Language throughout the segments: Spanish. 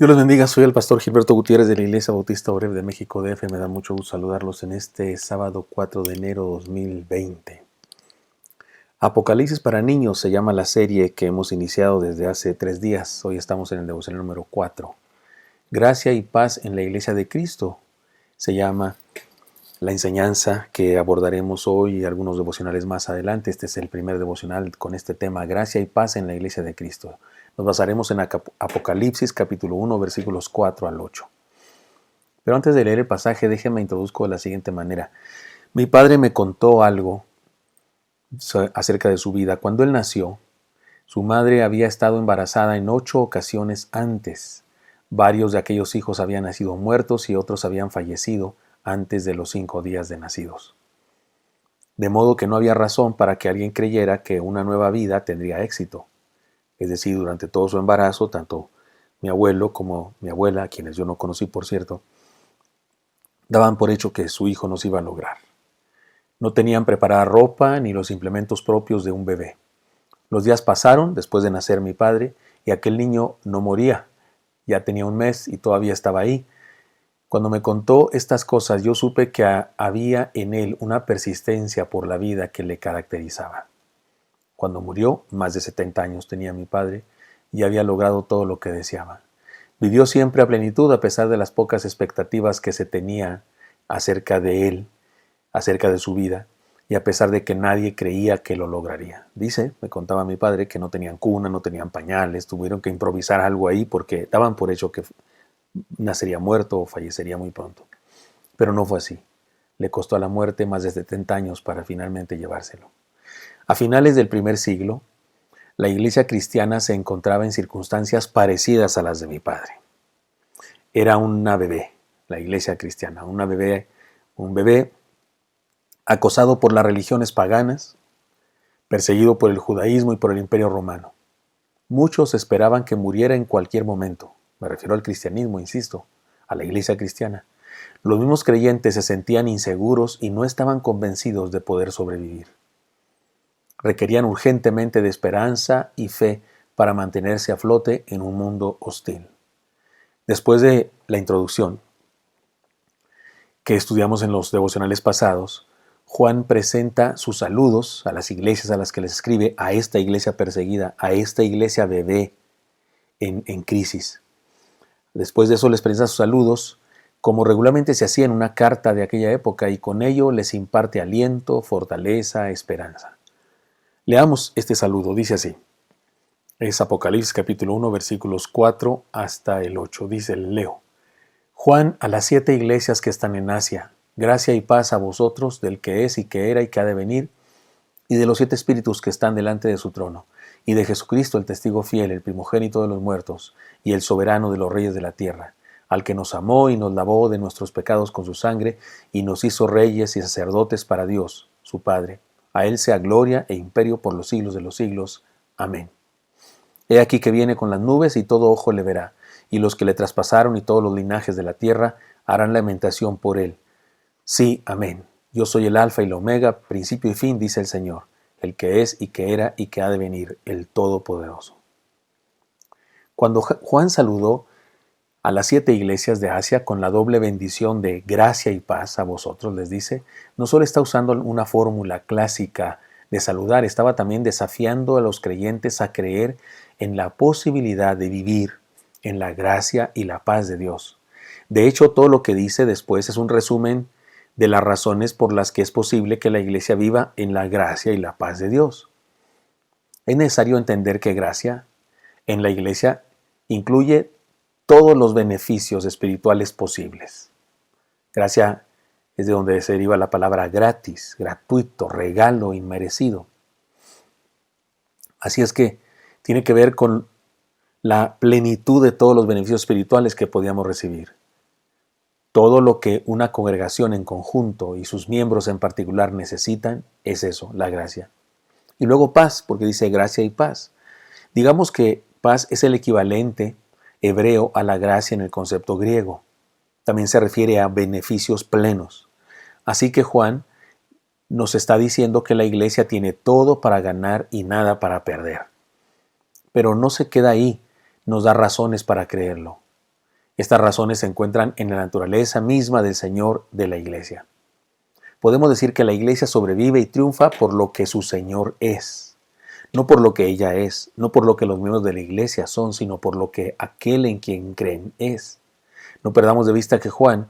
Dios los bendiga, soy el pastor Gilberto Gutiérrez de la Iglesia Bautista Oreb de México DF. Me da mucho gusto saludarlos en este sábado 4 de enero 2020. Apocalipsis para niños se llama la serie que hemos iniciado desde hace 3 días. Hoy estamos en el devocional número 4. Gracia y paz en la Iglesia de Cristo se llama la enseñanza que abordaremos hoy y algunos devocionales más adelante. Este es el primer devocional con este tema, Gracia y paz en la Iglesia de Cristo. Nos basaremos en Apocalipsis capítulo 1 versículos 4 al 8. Pero antes de leer el pasaje, déjenme introduzco de la siguiente manera. Mi padre me contó algo acerca de su vida. Cuando él nació, su madre había estado embarazada en 8 ocasiones antes. Varios de aquellos hijos habían nacido muertos y otros habían fallecido antes de los 5 días de nacidos. De modo que no había razón para que alguien creyera que una nueva vida tendría éxito. Es decir, durante todo su embarazo, tanto mi abuelo como mi abuela, a quienes yo no conocí por cierto, daban por hecho que su hijo no se iba a lograr. No tenían preparada ropa ni los implementos propios de un bebé. Los días pasaron después de nacer mi padre y aquel niño no moría. Ya tenía 1 mes y todavía estaba ahí. Cuando me contó estas cosas, yo supe que había en él una persistencia por la vida que le caracterizaba. Cuando murió, más de 70 años tenía mi padre y había logrado todo lo que deseaba. Vivió siempre a plenitud a pesar de las pocas expectativas que se tenía acerca de él, acerca de su vida, y a pesar de que nadie creía que lo lograría. Dice, me contaba mi padre, que no tenían cuna, no tenían pañales, tuvieron que improvisar algo ahí porque daban por hecho que nacería muerto o fallecería muy pronto. Pero no fue así. Le costó a la muerte más de 70 años para finalmente llevárselo. A finales del primer siglo, la iglesia cristiana se encontraba en circunstancias parecidas a las de mi padre. Era una bebé, la iglesia cristiana, un bebé acosado por las religiones paganas, perseguido por el judaísmo y por el imperio romano. Muchos esperaban que muriera en cualquier momento. Me refiero al cristianismo, insisto, a la iglesia cristiana. Los mismos creyentes se sentían inseguros y no estaban convencidos de poder sobrevivir. Requerían urgentemente de esperanza y fe para mantenerse a flote en un mundo hostil. Después de la introducción que estudiamos en los devocionales pasados, Juan presenta sus saludos a las iglesias a las que les escribe, a esta iglesia perseguida, a esta iglesia bebé en crisis. Después de eso les presenta sus saludos, como regularmente se hacía en una carta de aquella época, y con ello les imparte aliento, fortaleza, esperanza. Leamos este saludo, dice así. Es Apocalipsis capítulo 1, versículos 4 hasta el 8. Dice, leo. Juan, a las 7 iglesias que están en Asia, gracia y paz a vosotros, del que es y que era y que ha de venir, y de los 7 espíritus que están delante de su trono, y de Jesucristo, el testigo fiel, el primogénito de los muertos, y el soberano de los reyes de la tierra, al que nos amó y nos lavó de nuestros pecados con su sangre, y nos hizo reyes y sacerdotes para Dios, su Padre. A él sea gloria e imperio por los siglos de los siglos. Amén. He aquí que viene con las nubes y todo ojo le verá, y los que le traspasaron y todos los linajes de la tierra harán lamentación por él. Sí, amén. Yo soy el alfa y la omega, principio y fin, dice el Señor, el que es y que era y que ha de venir, el Todopoderoso. Cuando Juan saludó a las 7 iglesias de Asia con la doble bendición de gracia y paz a vosotros, les dice, no solo está usando una fórmula clásica de saludar, estaba también desafiando a los creyentes a creer en la posibilidad de vivir en la gracia y la paz de Dios. De hecho, todo lo que dice después es un resumen de las razones por las que es posible que la iglesia viva en la gracia y la paz de Dios. Es necesario entender que gracia en la iglesia incluye todos los beneficios espirituales posibles. Gracia es de donde se deriva la palabra gratis, gratuito, regalo, inmerecido. Así es que tiene que ver con la plenitud de todos los beneficios espirituales que podíamos recibir. Todo lo que una congregación en conjunto y sus miembros en particular necesitan es eso, la gracia. Y luego paz, porque dice gracia y paz. Digamos que paz es el equivalente hebreo a la gracia en el concepto griego. También se refiere a beneficios plenos. Así que Juan nos está diciendo que la iglesia tiene todo para ganar y nada para perder. Pero no se queda ahí, nos da razones para creerlo. Estas razones se encuentran en la naturaleza misma del Señor de la Iglesia. Podemos decir que la Iglesia sobrevive y triunfa por lo que su Señor es, no por lo que ella es, no por lo que los miembros de la Iglesia son, sino por lo que aquel en quien creen es. No perdamos de vista que Juan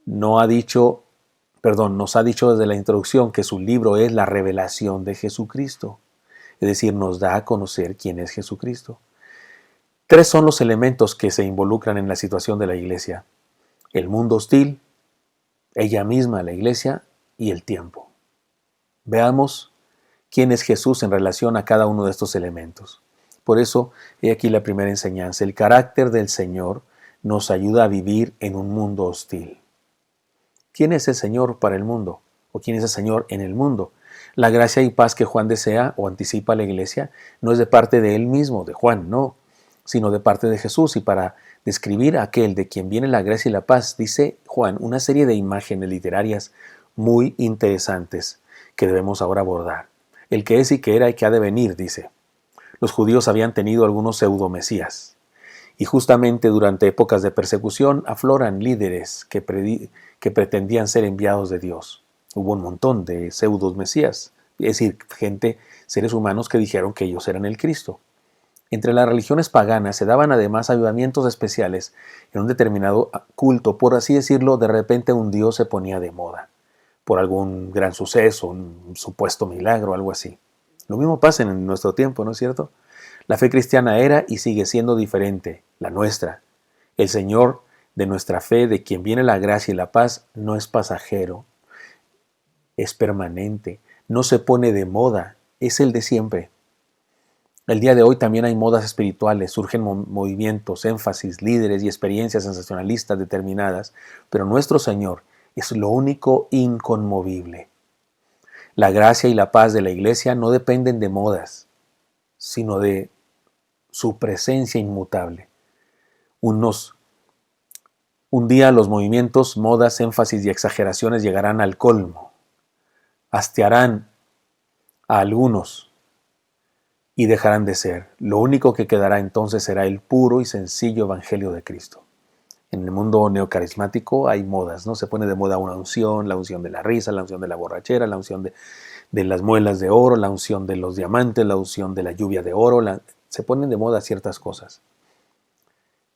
nos ha dicho desde la introducción que su libro es la revelación de Jesucristo, es decir, nos da a conocer quién es Jesucristo. 3 son los elementos que se involucran en la situación de la Iglesia: el mundo hostil, ella misma, la Iglesia, y el tiempo. Veamos quién es Jesús en relación a cada uno de estos elementos. Por eso, he aquí la primera enseñanza: el carácter del Señor nos ayuda a vivir en un mundo hostil. ¿Quién es el Señor para el mundo? ¿O quién es el Señor en el mundo? La gracia y paz que Juan desea o anticipa a la Iglesia no es de parte de él mismo, de Juan, no, sino de parte de Jesús. Y para describir a aquel de quien viene la gracia y la paz, dice Juan una serie de imágenes literarias muy interesantes que debemos ahora abordar. El que es y que era y que ha de venir, dice. Los judíos habían tenido algunos pseudomesías, y justamente durante épocas de persecución afloran líderes que pretendían ser enviados de Dios. Hubo un montón de pseudos mesías, es decir, seres humanos que dijeron que ellos eran el Cristo. Entre las religiones paganas se daban además avivamientos especiales en un determinado culto. Por así decirlo, de repente un dios se ponía de moda, por algún gran suceso, un supuesto milagro, algo así. Lo mismo pasa en nuestro tiempo, ¿no es cierto? La fe cristiana era y sigue siendo diferente, la nuestra. El Señor de nuestra fe, de quien viene la gracia y la paz, no es pasajero, es permanente, no se pone de moda, es el de siempre. El día de hoy también hay modas espirituales, surgen movimientos, énfasis, líderes y experiencias sensacionalistas determinadas, pero nuestro Señor es lo único inconmovible. La gracia y la paz de la Iglesia no dependen de modas, sino de su presencia inmutable. Un día los movimientos, modas, énfasis y exageraciones llegarán al colmo, hastiarán a algunos y dejarán de ser. Lo único que quedará entonces será el puro y sencillo Evangelio de Cristo. En el mundo neocarismático hay modas, ¿no? Se pone de moda una unción, la unción de la risa, la unción de la borrachera, la unción de las muelas de oro, la unción de los diamantes, la unción de la lluvia de oro. Se ponen de moda ciertas cosas.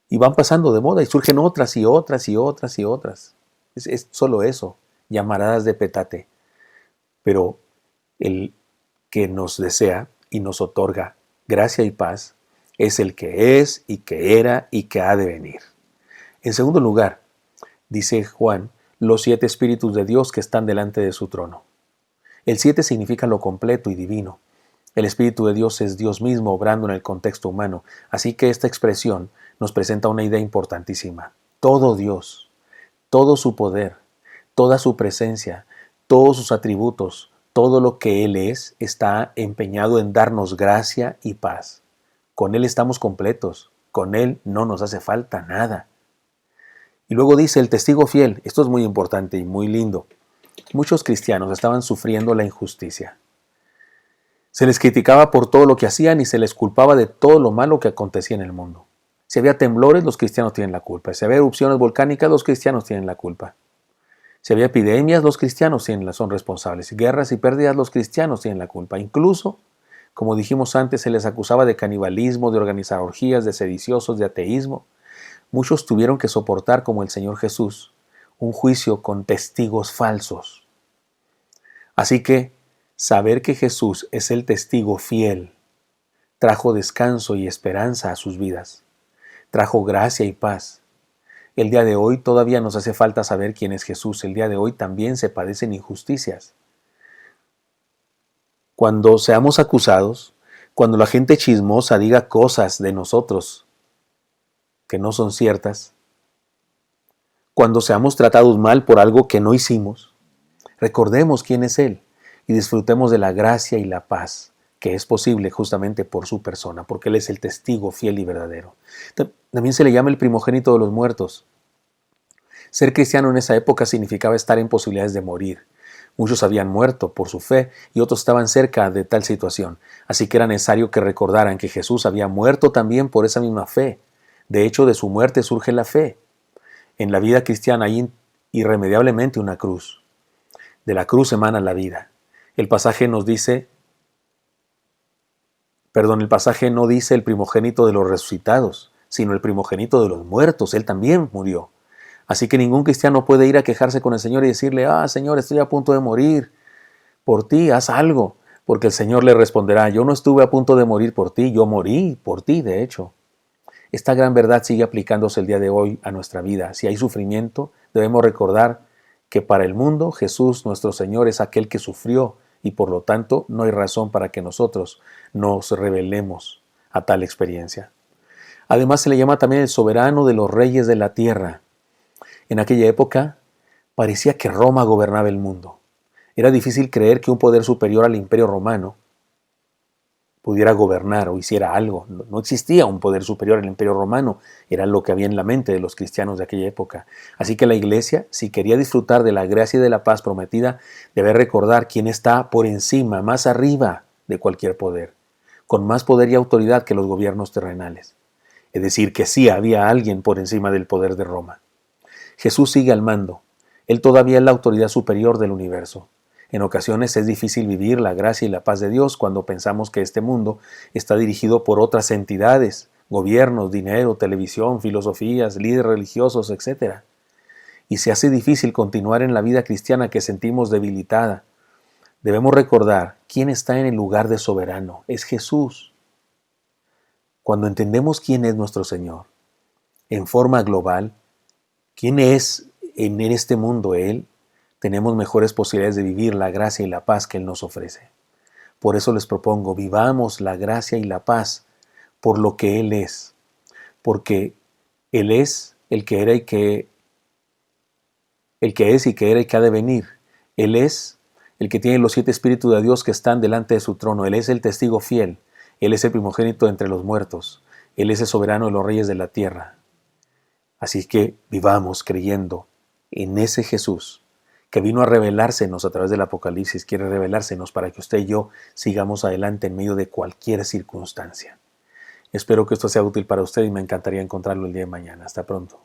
Y van pasando de moda y surgen otras y otras y otras y otras. Es solo eso, llamaradas de petate. Pero el que nos desea y nos otorga gracia y paz es el que es y que era y que ha de venir. En segundo lugar, dice Juan, los 7 espíritus de Dios que están delante de su trono. El 7 significa lo completo y divino. El Espíritu de Dios es Dios mismo obrando en el contexto humano, así que esta expresión nos presenta una idea importantísima. Todo Dios, todo su poder, toda su presencia, todos sus atributos, todo lo que Él es, está empeñado en darnos gracia y paz. Con Él estamos completos, con Él no nos hace falta nada. Y luego dice el testigo fiel, esto es muy importante y muy lindo. Muchos cristianos estaban sufriendo la injusticia. Se les criticaba por todo lo que hacían y se les culpaba de todo lo malo que acontecía en el mundo. Si había temblores, los cristianos tienen la culpa. Si había erupciones volcánicas, los cristianos tienen la culpa. Si había epidemias, los cristianos son responsables. Guerras y pérdidas, los cristianos tienen la culpa. Incluso, como dijimos antes, se les acusaba de canibalismo, de organizar orgías, de sediciosos, de ateísmo. Muchos tuvieron que soportar, como el Señor Jesús, un juicio con testigos falsos. Así que, saber que Jesús es el testigo fiel trajo descanso y esperanza a sus vidas. Trajo gracia y paz. El día de hoy todavía nos hace falta saber quién es Jesús. El día de hoy también se padecen injusticias. Cuando seamos acusados, cuando la gente chismosa diga cosas de nosotros que no son ciertas, cuando seamos tratados mal por algo que no hicimos, recordemos quién es Él y disfrutemos de la gracia y la paz que es posible justamente por su persona, porque Él es el testigo fiel y verdadero. También se le llama el primogénito de los muertos. Ser cristiano en esa época significaba estar en posibilidades de morir. Muchos habían muerto por su fe y otros estaban cerca de tal situación. Así que era necesario que recordaran que Jesús había muerto también por esa misma fe. De hecho, de su muerte surge la fe. En la vida cristiana hay irremediablemente una cruz. De la cruz emana la vida. El pasaje no dice el primogénito de los resucitados, sino el primogénito de los muertos. Él también murió. Así que ningún cristiano puede ir a quejarse con el Señor y decirle, Señor, estoy a punto de morir. Por ti, haz algo. Porque el Señor le responderá, yo no estuve a punto de morir por ti, yo morí por ti, de hecho. Esta gran verdad sigue aplicándose el día de hoy a nuestra vida. Si hay sufrimiento, debemos recordar que para el mundo Jesús, nuestro Señor, es aquel que sufrió y por lo tanto no hay razón para que nosotros nos rebelemos a tal experiencia. Además se le llama también el soberano de los reyes de la tierra. En aquella época parecía que Roma gobernaba el mundo. Era difícil creer que un poder superior al Imperio Romano pudiera gobernar o hiciera algo. No existía un poder superior al Imperio Romano, era lo que había en la mente de los cristianos de aquella época. Así que la Iglesia, si quería disfrutar de la gracia y de la paz prometida, debe recordar quién está por encima, más arriba de cualquier poder, con más poder y autoridad que los gobiernos terrenales. Es decir, que sí había alguien por encima del poder de Roma. Jesús sigue al mando. Él todavía es la autoridad superior del universo. En ocasiones es difícil vivir la gracia y la paz de Dios cuando pensamos que este mundo está dirigido por otras entidades, gobiernos, dinero, televisión, filosofías, líderes religiosos, etc. Y se hace difícil continuar en la vida cristiana que sentimos debilitada. Debemos recordar quién está en el lugar de soberano. Es Jesús. Cuando entendemos quién es nuestro Señor, en forma global, quién es en este mundo Él, tenemos mejores posibilidades de vivir la gracia y la paz que Él nos ofrece. Por eso les propongo, vivamos la gracia y la paz por lo que Él es. Porque Él es el que era y que es y que era y que ha de venir. Él es el que tiene los 7 espíritus de Dios que están delante de su trono. Él es el testigo fiel. Él es el primogénito entre los muertos. Él es el soberano de los reyes de la tierra. Así que vivamos creyendo en ese Jesús que vino a revelársenos a través del Apocalipsis, quiere revelársenos para que usted y yo sigamos adelante en medio de cualquier circunstancia. Espero que esto sea útil para usted y me encantaría encontrarlo el día de mañana. Hasta pronto.